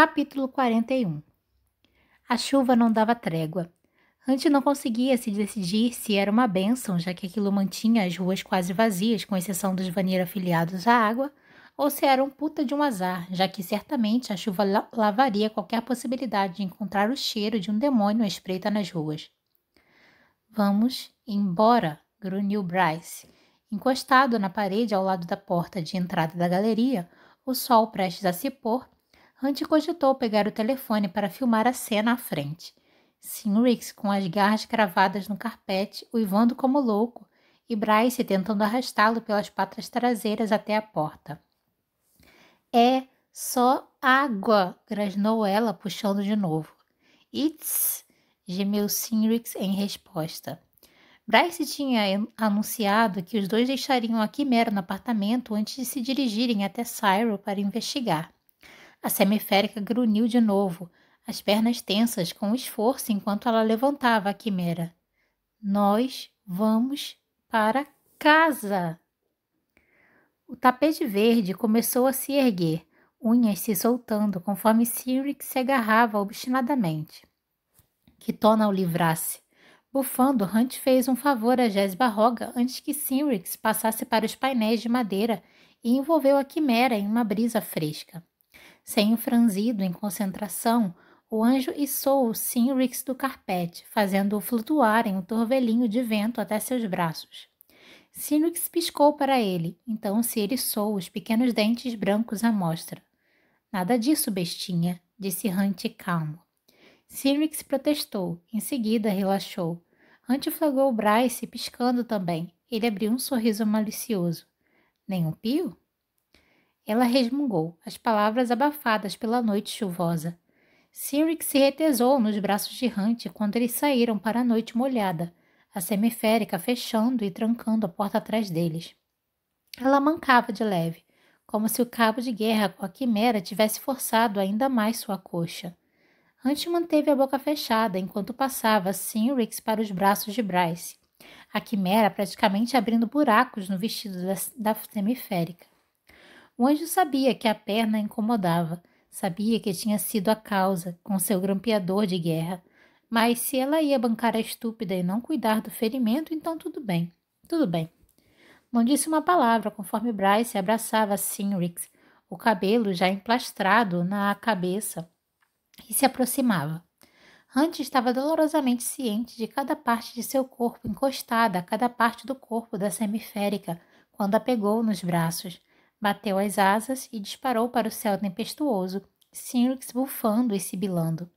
Capítulo 41. A chuva não dava trégua. Hunt não conseguia se decidir se era uma bênção, já que aquilo mantinha as ruas quase vazias, com exceção dos Vanir afiliados à água, ou se era um puta de um azar, já que certamente a chuva lavaria qualquer possibilidade de encontrar o cheiro de um demônio à espreita nas ruas. Vamos embora, grunhiu Bryce. Encostado na parede ao lado da porta de entrada da galeria, o sol prestes a se pôr, Hunt cogitou pegar o telefone para filmar a cena à frente. Cynrix com as garras cravadas no carpete, uivando como louco, e Bryce tentando arrastá-lo pelas patas traseiras até a porta. É só água, grasnou ela, puxando de novo. It's, gemeu Cynrix em resposta. Bryce tinha anunciado que os dois deixariam a Quimera no apartamento antes de se dirigirem até Cyro para investigar. A semiférica grunhiu de novo, as pernas tensas com esforço enquanto ela levantava a Quimera. Nós vamos para casa! O tapete verde começou a se erguer, unhas se soltando conforme Cynrix se agarrava obstinadamente. Que Tona o livrasse. Bufando, Hunt fez um favor a Jezba Roga antes que Cynrix passasse para os painéis de madeira e envolveu a Quimera em uma brisa fresca. Sem um franzido em concentração, o anjo içou Cynrix do carpete, fazendo-o flutuar em um torvelinho de vento até seus braços. Cynrix piscou para ele, então se eriçou, os pequenos dentes brancos à mostra. Nada disso, bestinha, disse Hunt calmo. Cynrix protestou, em seguida relaxou. Hunt flagrou Bryce piscando também. Ele abriu um sorriso malicioso. Nem pio? Ela resmungou, as palavras abafadas pela noite chuvosa. Cynrix se retesou nos braços de Hunt quando eles saíram para a noite molhada, a semiférica fechando e trancando a porta atrás deles. Ela mancava de leve, como se o cabo de guerra com a quimera tivesse forçado ainda mais sua coxa. Hunt manteve a boca fechada enquanto passava Cynrix para os braços de Bryce, a quimera praticamente abrindo buracos no vestido da semiférica. O anjo sabia que a perna a incomodava, sabia que tinha sido a causa, com seu grampeador de guerra. Mas se ela ia bancar a estúpida e não cuidar do ferimento, então tudo bem. Tudo bem. Não disse uma palavra conforme Bryce abraçava Cynrix, o cabelo já emplastrado na cabeça, e se aproximava. Hunt estava dolorosamente ciente de cada parte de seu corpo encostada a cada parte do corpo da semiférica quando a pegou nos braços. Bateu as asas e disparou para o céu tempestuoso, Cynrix bufando e sibilando.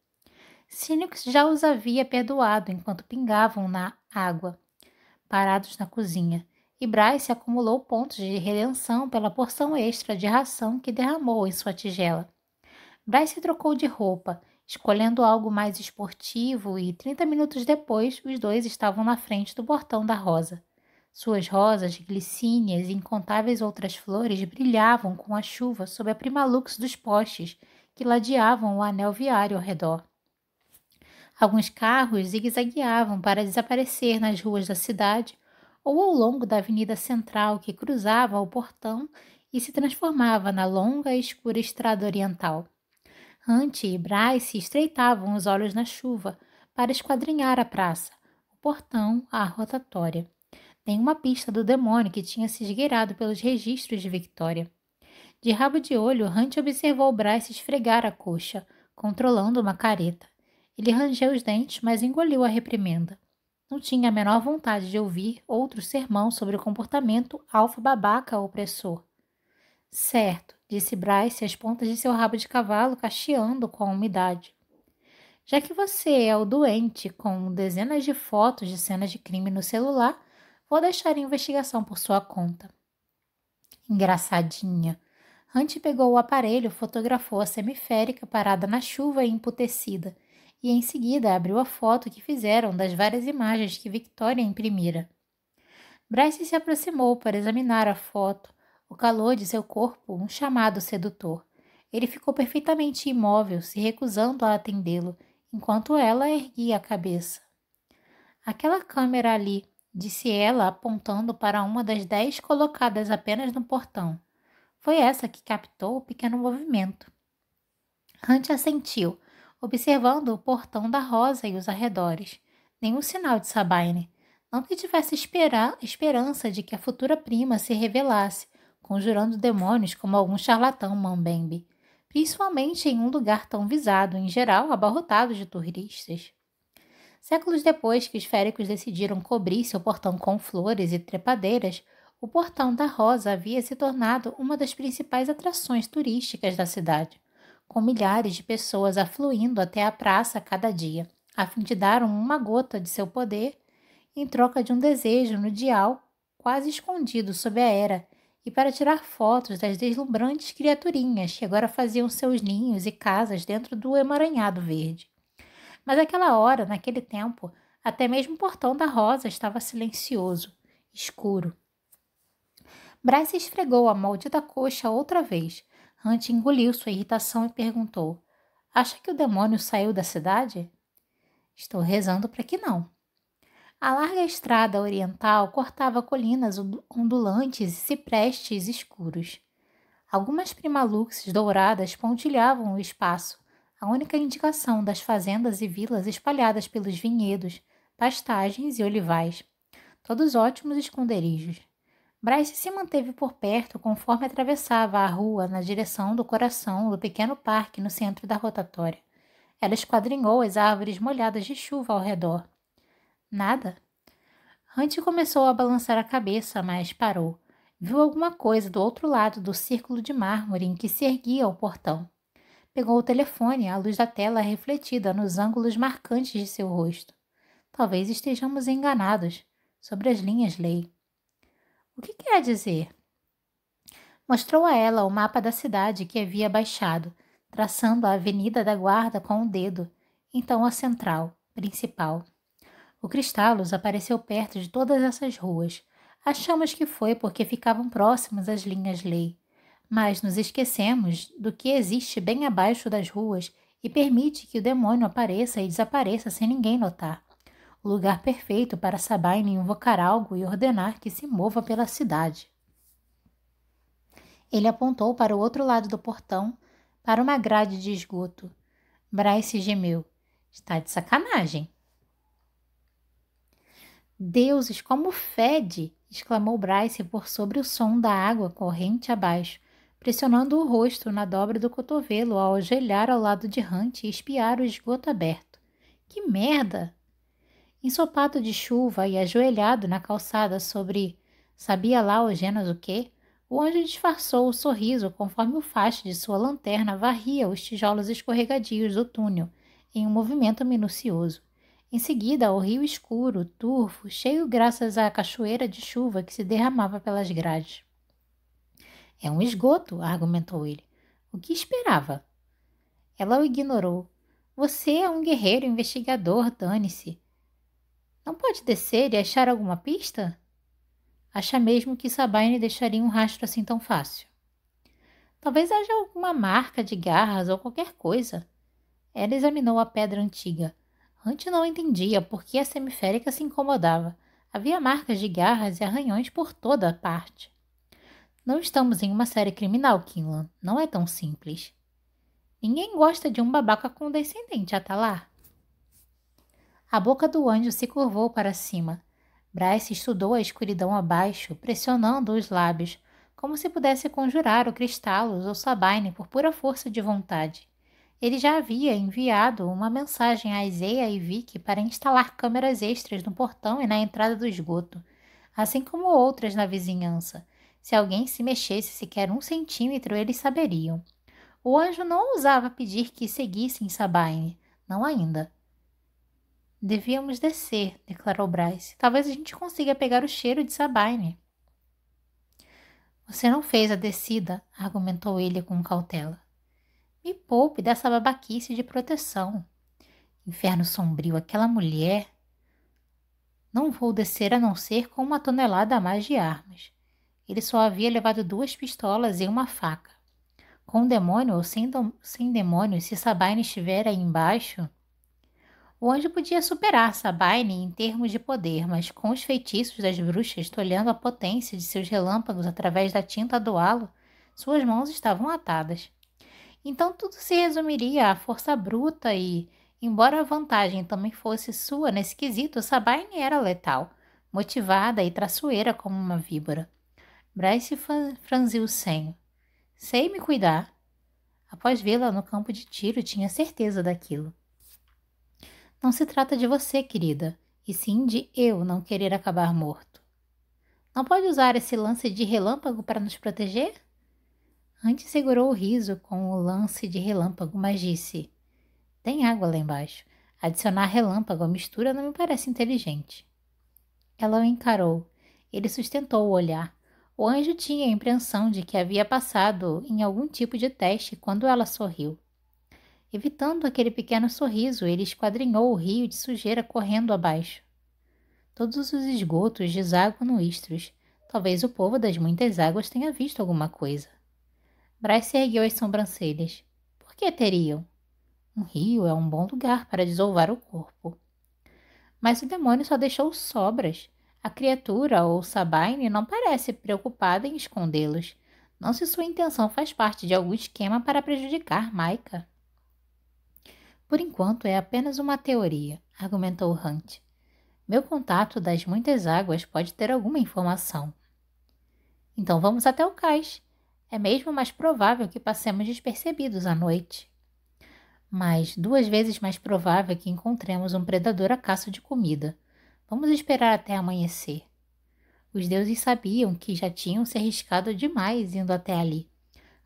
Cynrix já os havia perdoado enquanto pingavam na água, parados na cozinha, e Bryce acumulou pontos de redenção pela porção extra de ração que derramou em sua tigela. Bryce trocou de roupa, escolhendo algo mais esportivo, e 30 minutos depois os dois estavam na frente do portão da Rosa. Suas rosas, glicínias e incontáveis outras flores brilhavam com a chuva sob a primalux dos postes que ladeavam o anel viário ao redor. Alguns carros zigue-zagueavam para desaparecer nas ruas da cidade ou ao longo da avenida central que cruzava o portão e se transformava na longa e escura estrada oriental. Hunt e Bryce estreitavam os olhos na chuva para esquadrinhar a praça, o portão, a rotatória. Nenhuma pista do demônio que tinha se esgueirado pelos registros de Victoria. De rabo de olho, Hunt observou Bryce esfregar a coxa, controlando uma careta. Ele rangeu os dentes, mas engoliu a reprimenda. Não tinha a menor vontade de ouvir outro sermão sobre o comportamento alfa-babaca opressor. Certo, disse Bryce, as pontas de seu rabo de cavalo cacheando com a umidade. Já que você é o doente com dezenas de fotos de cenas de crime no celular, vou deixar a investigação por sua conta. Engraçadinha. Hunt pegou o aparelho, fotografou a semiférica parada na chuva e emputecida, e em seguida abriu a foto que fizeram das várias imagens que Victoria imprimira. Bryce se aproximou para examinar a foto, o calor de seu corpo, um chamado sedutor. Ele ficou perfeitamente imóvel, se recusando a atendê-lo, enquanto ela erguia a cabeça. Aquela câmera ali, disse ela, apontando para uma das 10 colocadas apenas no portão. Foi essa que captou o pequeno movimento. Hunt assentiu, observando o portão da Rosa e os arredores. Nenhum sinal de Sabine. Não que tivesse esperança de que a futura prima se revelasse, conjurando demônios como algum charlatão mambembe, principalmente em um lugar tão visado, em geral abarrotado de turistas. Séculos depois que os féricos decidiram cobrir seu portão com flores e trepadeiras, o Portão da Rosa havia se tornado uma das principais atrações turísticas da cidade, com milhares de pessoas afluindo até a praça cada dia, a fim de dar uma gota de seu poder em troca de um desejo no dial quase escondido sob a era, e para tirar fotos das deslumbrantes criaturinhas que agora faziam seus ninhos e casas dentro do emaranhado verde. Mas naquela hora, naquele tempo, até mesmo o Portão da Rosa estava silencioso, escuro. Bryce esfregou a maldita coxa outra vez. Hunt engoliu sua irritação e perguntou: Acha que o demônio saiu da cidade? Estou rezando para que não. A larga estrada oriental cortava colinas ondulantes e ciprestes escuros. Algumas primaluxes douradas pontilhavam o espaço, a única indicação das fazendas e vilas espalhadas pelos vinhedos, pastagens e olivais, todos ótimos esconderijos. Bryce se manteve por perto conforme atravessava a rua na direção do coração do pequeno parque no centro da rotatória. Ela esquadrinhou as árvores molhadas de chuva ao redor. Nada. Hunt começou a balançar a cabeça, mas parou. Viu alguma coisa do outro lado do círculo de mármore em que se erguia o portão. Pegou o telefone, a luz da tela refletida nos ângulos marcantes de seu rosto. Talvez estejamos enganados sobre as linhas lei. O que quer dizer? Mostrou a ela o mapa da cidade que havia baixado, traçando a Avenida da Guarda com o dedo, então a central, principal. O Cristallos apareceu perto de todas essas ruas. Achamos que foi porque ficavam próximas às linhas lei, mas nos esquecemos do que existe bem abaixo das ruas e permite que o demônio apareça e desapareça sem ninguém notar. O lugar perfeito para Sabine invocar algo e ordenar que se mova pela cidade. Ele apontou para o outro lado do portão, para uma grade de esgoto. Bryce gemeu. Está de sacanagem. Deuses, como fede! Exclamou Bryce por sobre o som da água corrente abaixo, pressionando o rosto na dobra do cotovelo ao ajoelhar ao lado de Hunt e espiar o esgoto aberto. Que merda! Ensopado de chuva e ajoelhado na calçada sobre sabia lá o Genas o quê, o anjo disfarçou o sorriso conforme o facho de sua lanterna varria os tijolos escorregadios do túnel em um movimento minucioso. Em seguida, o rio escuro, turvo, cheio graças à cachoeira de chuva que se derramava pelas grades. É um esgoto, argumentou ele. O que esperava? Ela o ignorou. Você é um guerreiro investigador, dane-se. Não pode descer e achar alguma pista? Acha mesmo que Sabine deixaria um rastro assim tão fácil? Talvez haja alguma marca de garras ou qualquer coisa. Ela examinou a pedra antiga. Hunt não entendia por que a semiférica se incomodava. Havia marcas de garras e arranhões por toda a parte. Não estamos em uma série criminal, Kinlan. Não é tão simples. Ninguém gosta de um babaca condescendente, Atalar. A boca do anjo se curvou para cima. Bryce estudou a escuridão abaixo, pressionando os lábios, como se pudesse conjurar o Cristallos ou Sabine por pura força de vontade. Ele já havia enviado uma mensagem a Isaiah e Vicky para instalar câmeras extras no portão e na entrada do esgoto, assim como outras na vizinhança. Se alguém se mexesse sequer 1 centímetro, eles saberiam. O anjo não ousava pedir que seguissem Sabine, não ainda. Devíamos descer, declarou Bryce. Talvez a gente consiga pegar o cheiro de Sabine. Você não fez a descida, argumentou ele com cautela. Me poupe dessa babaquice de proteção. Inferno sombrio, aquela mulher. Não vou descer a não ser com 1 tonelada a mais de armas. Ele só havia levado 2 pistolas e uma faca. Com demônio ou sem demônio, se Sabine estiver aí embaixo... O anjo podia superar Sabine em termos de poder, mas com os feitiços das bruxas tolhando a potência de seus relâmpagos através da tinta do halo, suas mãos estavam atadas. Então tudo se resumiria à força bruta e, embora a vantagem também fosse sua nesse quesito, Sabine era letal, motivada e traiçoeira como uma víbora. Bryce franziu o senho. Sei me cuidar. Após vê-la no campo de tiro, tinha certeza daquilo. Não se trata de você, querida, e sim de eu não querer acabar morto. Não pode usar esse lance de relâmpago para nos proteger? Antes segurou o riso com o lance de relâmpago, mas disse: tem água lá embaixo. Adicionar relâmpago à mistura não me parece inteligente. Ela o encarou. Ele sustentou o olhar. O anjo tinha a impressão de que havia passado em algum tipo de teste quando ela sorriu. Evitando aquele pequeno sorriso, ele esquadrinhou o rio de sujeira correndo abaixo. Todos os esgotos desaguam no Istros. Talvez o povo das muitas águas tenha visto alguma coisa. Bryce ergueu as sobrancelhas. Por que teriam? Um rio é um bom lugar para desovar o corpo. Mas o demônio só deixou sobras. A criatura, ou Sabine, não parece preocupada em escondê-los. Não se sua intenção faz parte de algum esquema para prejudicar Maika. Por enquanto é apenas uma teoria, argumentou Hunt. Meu contato das muitas águas pode ter alguma informação. Então vamos até o cais. É mesmo mais provável que passemos despercebidos à noite. Mas 2 vezes mais provável que encontremos um predador à caça de comida. Vamos esperar até amanhecer. Os deuses sabiam que já tinham se arriscado demais indo até ali.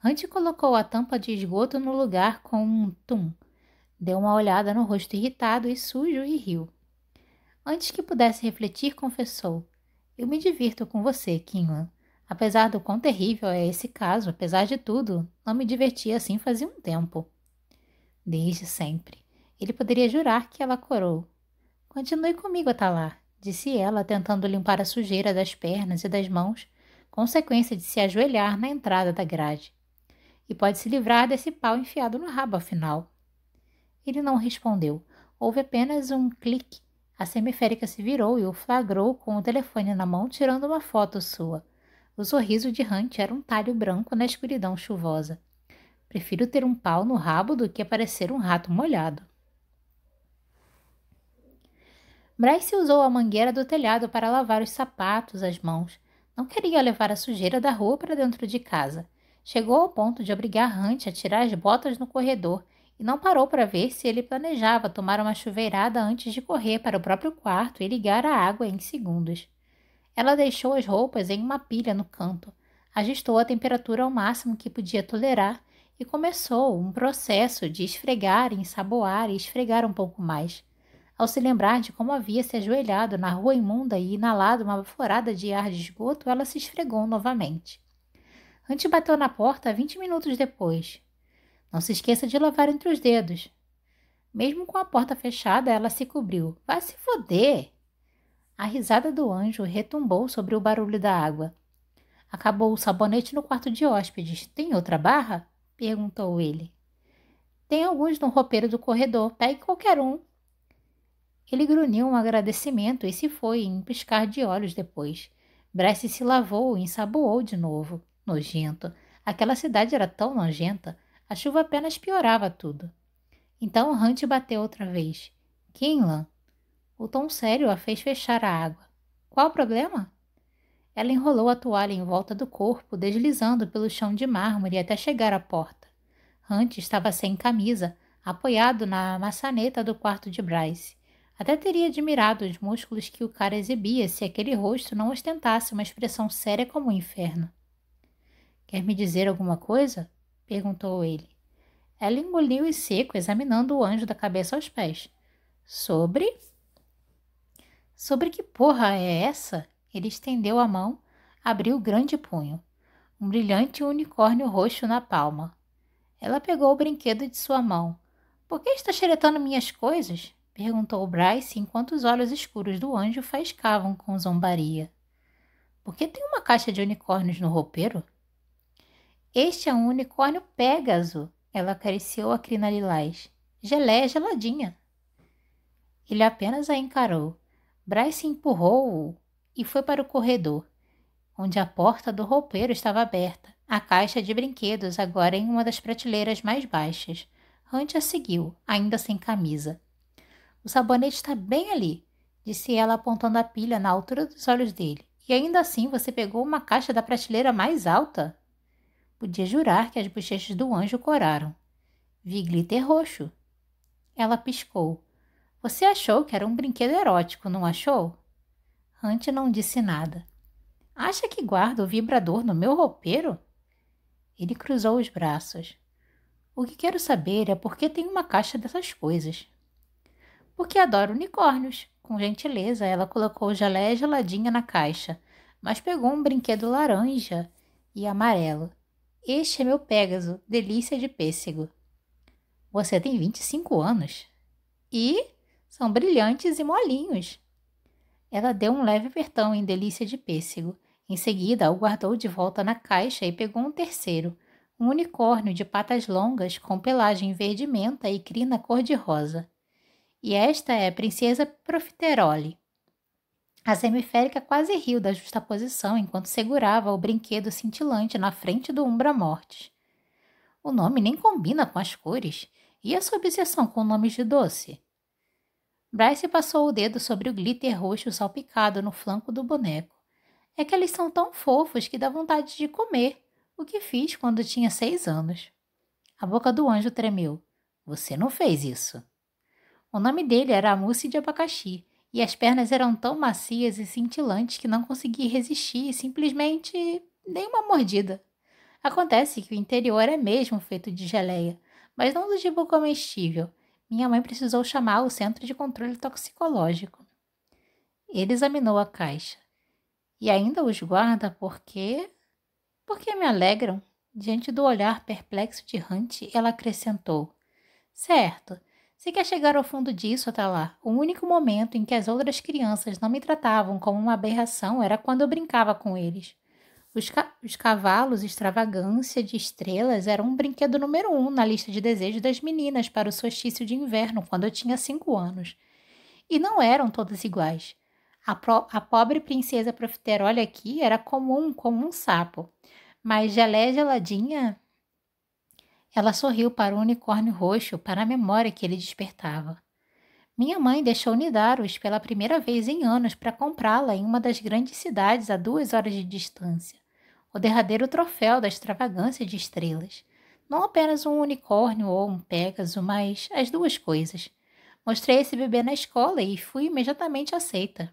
Hunt colocou a tampa de esgoto no lugar com um tum. Deu uma olhada no rosto irritado e sujo e riu. Antes que pudesse refletir, confessou: eu me divirto com você, Kinlan. Apesar do quão terrível é esse caso, apesar de tudo, não me divertia assim fazia um tempo. Desde sempre. Ele poderia jurar que ela corou. Continue comigo até lá, disse ela, tentando limpar a sujeira das pernas e das mãos, consequência de se ajoelhar na entrada da grade. E pode se livrar desse pau enfiado no rabo, afinal. Ele não respondeu. Houve apenas um clique. A semiférica se virou e o flagrou com o telefone na mão, tirando uma foto sua. O sorriso de Hunt era um talho branco na escuridão chuvosa. Prefiro ter um pau no rabo do que parecer um rato molhado. Bryce usou a mangueira do telhado para lavar os sapatos, as mãos. Não queria levar a sujeira da rua para dentro de casa. Chegou ao ponto de obrigar Hunt a tirar as botas no corredor e não parou para ver se ele planejava tomar uma chuveirada antes de correr para o próprio quarto e ligar a água em segundos. Ela deixou as roupas em uma pilha no canto, ajustou a temperatura ao máximo que podia tolerar e começou um processo de esfregar, ensaboar e esfregar um pouco mais. Ao se lembrar de como havia se ajoelhado na rua imunda e inalado uma baforada de ar de esgoto, ela se esfregou novamente. Hunt bateu na porta 20 minutos depois. Não se esqueça de lavar entre os dedos. Mesmo com a porta fechada, ela se cobriu. Vai se foder! A risada do anjo retumbou sobre o barulho da água. Acabou o sabonete no quarto de hóspedes. Tem outra barra? Perguntou ele. Tem alguns no roupeiro do corredor. Pegue qualquer um. Ele grunhiu um agradecimento e se foi em um piscar de olhos depois. Bryce se lavou e ensaboou de novo. Nojento. Aquela cidade era tão nojenta. A chuva apenas piorava tudo. Então Hunt bateu outra vez. Kinlan. O tom sério a fez fechar a água. Qual o problema? Ela enrolou a toalha em volta do corpo, deslizando pelo chão de mármore até chegar à porta. Hunt estava sem camisa, apoiado na maçaneta do quarto de Bryce. Até teria admirado os músculos que o cara exibia se aquele rosto não ostentasse uma expressão séria como o inferno. Quer me dizer alguma coisa? Perguntou ele. Ela engoliu em seco, examinando o anjo da cabeça aos pés. Sobre? Sobre que porra é essa? Ele estendeu a mão, abriu o grande punho. Um brilhante unicórnio roxo na palma. Ela pegou o brinquedo de sua mão. Por que está xeretando minhas coisas? Perguntou Bryce enquanto os olhos escuros do anjo faiscavam com zombaria. Por que tem uma caixa de unicórnios no roupeiro? Este é um unicórnio Pégaso. Ela acariciou a crina lilás. Geleia geladinha. Ele apenas a encarou. Bryce empurrou-o e foi para o corredor, onde a porta do roupeiro estava aberta. a caixa de brinquedos agora em uma das prateleiras mais baixas. Hunt a seguiu, ainda sem camisa. O sabonete está bem ali, disse ela apontando a pilha na altura dos olhos dele. E ainda assim você pegou uma caixa da prateleira mais alta? Podia jurar que as bochechas do anjo coraram. Vi glitter roxo. Ela piscou. Você achou que era um brinquedo erótico, não achou? Hunt não disse nada. Acha que guardo o vibrador no meu roupeiro? Ele cruzou os braços. O que quero saber é por que tem uma caixa dessas coisas. Porque adoro unicórnios. Com gentileza, ela colocou geleia geladinha na caixa, mas pegou um brinquedo laranja e amarelo. Este é meu Pégaso, delícia de pêssego. Você tem 25 anos. E são brilhantes e molinhos. Ela deu um leve apertão em delícia de pêssego. Em seguida, o guardou de volta na caixa e pegou um terceiro, um unicórnio de patas longas com pelagem verde-menta e crina cor-de-rosa. E esta é a Princesa Profiterole. A semiférica quase riu da justaposição enquanto segurava o brinquedo cintilante na frente do Umbra Mortis. O nome nem combina com as cores. E a sua obsessão com nomes de doce? Bryce passou o dedo sobre o glitter roxo salpicado no flanco do boneco. É que eles são tão fofos que dá vontade de comer, o que fiz quando tinha 6 anos. A boca do anjo tremeu. Você não fez isso. O nome dele era mousse de abacaxi, e as pernas eram tão macias e cintilantes que não consegui resistir e simplesmente dei uma mordida. Acontece que o interior é mesmo feito de geleia, mas não do tipo comestível. Minha mãe precisou chamar o centro de controle toxicológico. Ele examinou a caixa. E ainda os guarda porque... Porque me alegram. Diante do olhar perplexo de Hunt, ela acrescentou. Certo. Se quer chegar ao fundo disso até lá, o único momento em que as outras crianças não me tratavam como uma aberração era quando eu brincava com eles. Os cavalos extravagância de estrelas eram um brinquedo número 1 na lista de desejos das meninas para o solstício de inverno quando eu tinha 5 anos. E não eram todas iguais. A pobre princesa Profiterole aqui era comum como um sapo, mas geleia geladinha... Ela sorriu para o unicórnio roxo, para a memória que ele despertava. Minha mãe deixou Nidaros pela primeira vez em anos para comprá-la em uma das grandes cidades a 2 horas de distância. O derradeiro troféu da extravagância de estrelas. Não apenas um unicórnio ou um pégaso, mas as duas coisas. Mostrei esse bebê na escola e fui imediatamente aceita.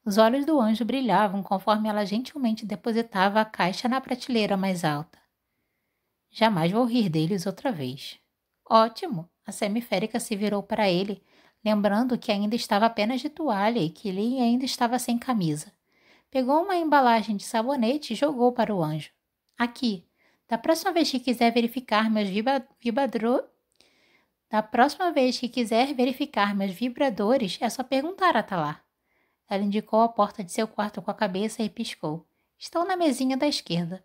Os olhos do anjo brilhavam conforme ela gentilmente depositava a caixa na prateleira mais alta. Jamais vou rir deles outra vez. Ótimo! A semiférica se virou para ele, lembrando que ainda estava apenas de toalha e que ele ainda estava sem camisa. Pegou uma embalagem de sabonete e jogou para o anjo. Aqui. Da próxima vez que quiser verificar meus vibradores, é só perguntar a Talar. Ela indicou a porta de seu quarto com a cabeça e piscou. Estão na mesinha da esquerda.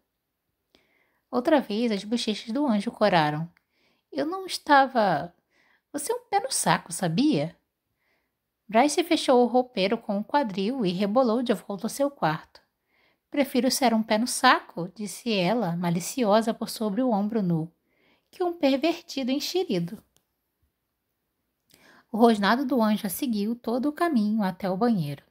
Outra vez as bochechas do anjo coraram. Eu não estava... Você é um pé no saco, sabia? Bryce fechou o roupeiro com um quadril e rebolou de volta ao seu quarto. Prefiro ser um pé no saco, disse ela, maliciosa por sobre o ombro nu, que um pervertido enxerido. O rosnado do anjo a seguiu todo o caminho até o banheiro.